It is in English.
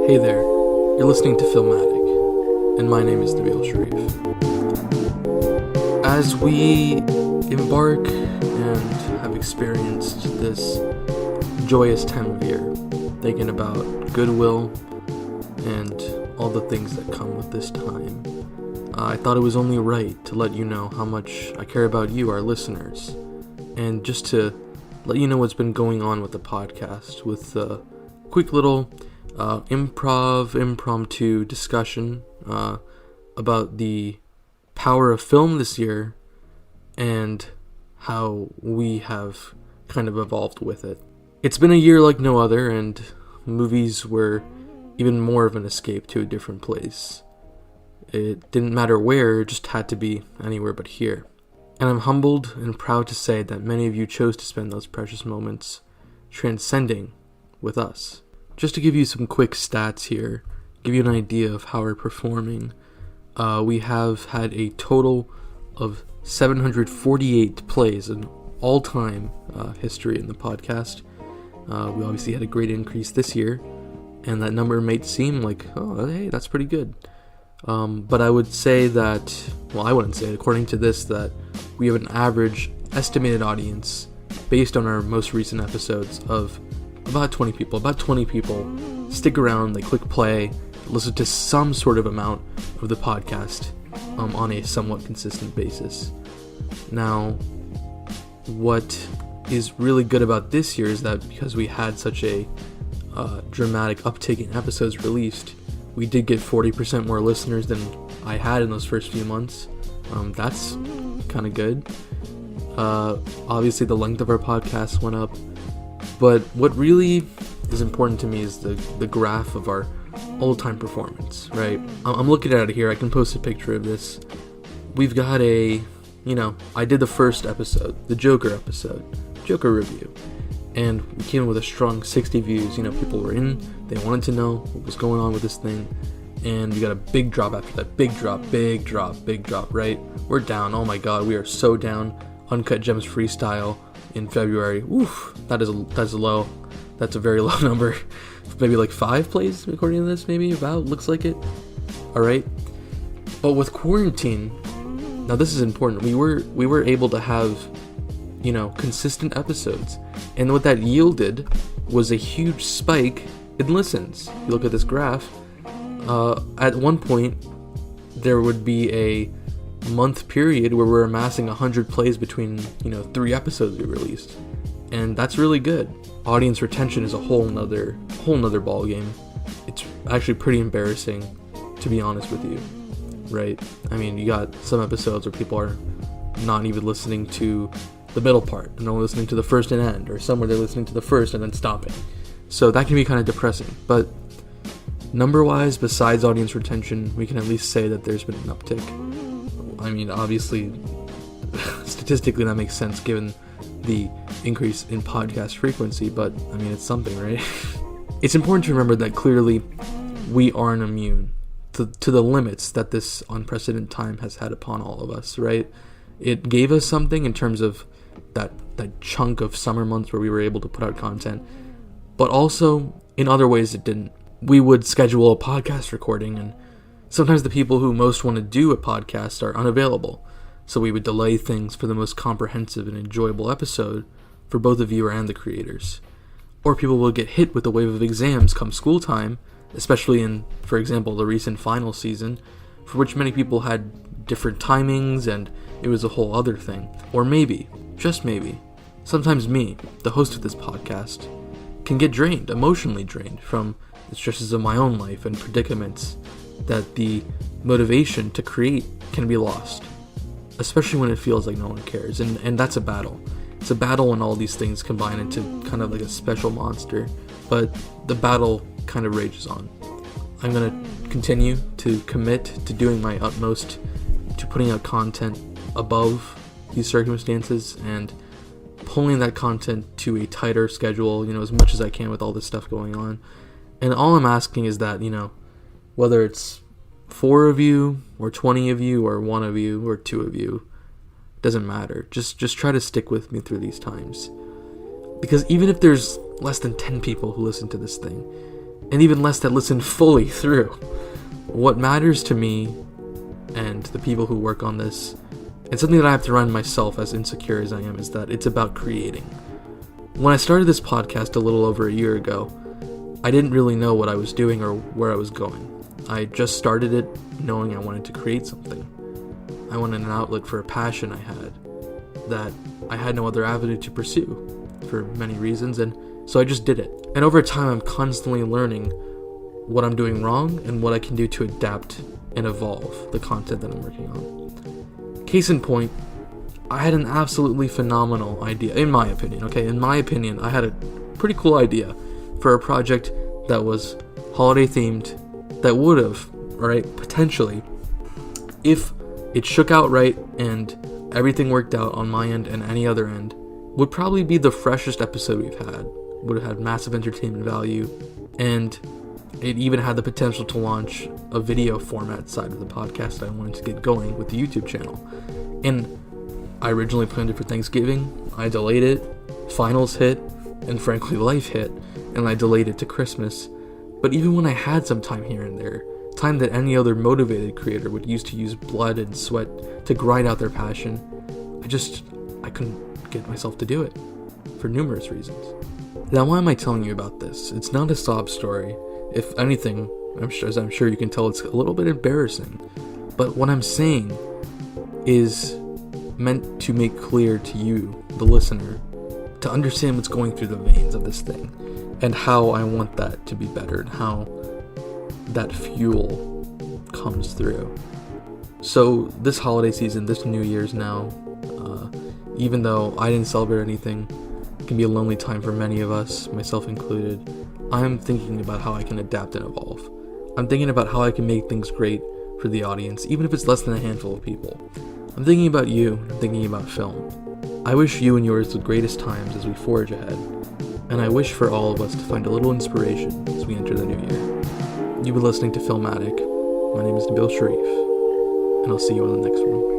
Hey there, you're listening to Filmatic, and my name is Nabil Sharif. As we embark and have experienced this joyous time of year, thinking about goodwill and all the things that come with this time, I thought it was only right to let you know how much I care about you, our listeners, and just to let you know what's been going on with the podcast, with a quick little impromptu discussion about the power of film this year and how we have kind of evolved with it. It's been a year like no other, and movies were even more of an escape to a different place. It didn't matter where, it just had to be anywhere but here. And I'm humbled and proud to say that many of you chose to spend those precious moments transcending with us. Just to give you some quick stats here, give you an idea of how we're performing, we have had a total of 748 plays in all-time history in the podcast. We obviously had a great increase this year, and that number might seem like, oh, hey, that's pretty good. But I would say that, well, I wouldn't say it, according to this, that we have an average estimated audience based on our most recent episodes of about 20 people. About 20 people stick around, they click play, listen to some sort of amount of the podcast on a somewhat consistent basis. Now, what is really good about this year is that because we had such a dramatic uptick in episodes released, we did get 40% more listeners than I had in those first few months. That's kind of good. Obviously, the length of our podcast went up. But what really is important to me is the graph of our all-time performance, right? I'm looking at it here. I can post a picture of this. We've got I did the first episode, the Joker episode, Joker review. And we came in with a strong 60 views. People were in, they wanted to know what was going on with this thing. And we got a big drop after that. Big drop, right? We're down. Oh my god, we are so down. Uncut Gems Freestyle in February. Oof, that's low. That's a very low number. Maybe like 5 plays according to this, maybe about, looks like it. Alright. But with quarantine, now this is important. We were able to have, consistent episodes. And what that yielded was a huge spike in listens. You look at this graph, at one point there would be a month period where we're amassing 100 plays between 3 episodes we released, and that's really good. Audience retention is a whole nother ball game. It's actually pretty embarrassing, to be honest with you, right? I mean, you got some episodes where people are not even listening to the middle part and only listening to the first and end, or somewhere they're listening to the first and then stopping. So that can be kind of depressing. But number-wise, besides audience retention, we can at least say that there's been an uptick. I mean, obviously, statistically that makes sense given the increase in podcast frequency, but I mean, it's something, right? It's important to remember that clearly we aren't immune to the limits that this unprecedented time has had upon all of us, right? It gave us something in terms of that chunk of summer months where we were able to put out content, but also in other ways it didn't. We would schedule a podcast recording, and sometimes the people who most want to do a podcast are unavailable, so we would delay things for the most comprehensive and enjoyable episode for both the viewer and the creators. Or people will get hit with a wave of exams come school time, especially in, for example, the recent final season, for which many people had different timings and it was a whole other thing. Or maybe, just maybe, sometimes me, the host of this podcast, can get drained, emotionally drained, from the stresses of my own life and predicaments, that the motivation to create can be lost, especially when it feels like no one cares, and that's a battle. It's a battle when all these things combine into kind of like a special monster, but the battle kind of rages on. I'm going to continue to commit to doing my utmost to putting out content above these circumstances and pulling that content to a tighter schedule, as much as I can with all this stuff going on. And all I'm asking is that, whether it's 4 of you, or 20 of you, or 1 of you, or 2 of you, doesn't matter. Just try to stick with me through these times. Because even if there's less than 10 people who listen to this thing, and even less that listen fully through. What matters to me and the people who work on this, and something that I have to remind myself, as insecure as I am, is that it's about creating. When I started this podcast a little over a year ago, I didn't really know what I was doing or where I was going. I just started it knowing I wanted to create something. I wanted an outlet for a passion I had that I had no other avenue to pursue for many reasons, and so I just did it. And over time, I'm constantly learning what I'm doing wrong and what I can do to adapt and evolve the content that I'm working on. Case in point, I had an absolutely phenomenal idea, in my opinion, okay? In my opinion, I had a pretty cool idea for a project that was holiday themed, that would have, right, potentially, if it shook out right and everything worked out on my end and any other end, would probably be the freshest episode we've had. Would have had massive entertainment value, and it even had the potential to launch a video format side of the podcast that I wanted to get going with the YouTube channel. And I originally planned it for Thanksgiving. I delayed it, finals hit, and frankly life hit, and I delayed it to Christmas. But even when I had some time here and there, time that any other motivated creator would use blood and sweat to grind out their passion, I couldn't get myself to do it, for numerous reasons. Now, why am I telling you about this? It's not a sob story. If anything, as I'm sure you can tell, it's a little bit embarrassing. But what I'm saying is meant to make clear to you, the listener, to understand what's going through the veins of this thing, and how I want that to be better, and how that fuel comes through. So this holiday season, this New Year's now, even though I didn't celebrate anything, it can be a lonely time for many of us, myself included. I'm thinking about how I can adapt and evolve. I'm thinking about how I can make things great for the audience, even if it's less than a handful of people. I'm thinking about you, I'm thinking about film. I wish you and yours the greatest times as we forge ahead, and I wish for all of us to find a little inspiration as we enter the new year. You've been listening to Filmatic. My name is Nabil Sharif, and I'll see you on the next one.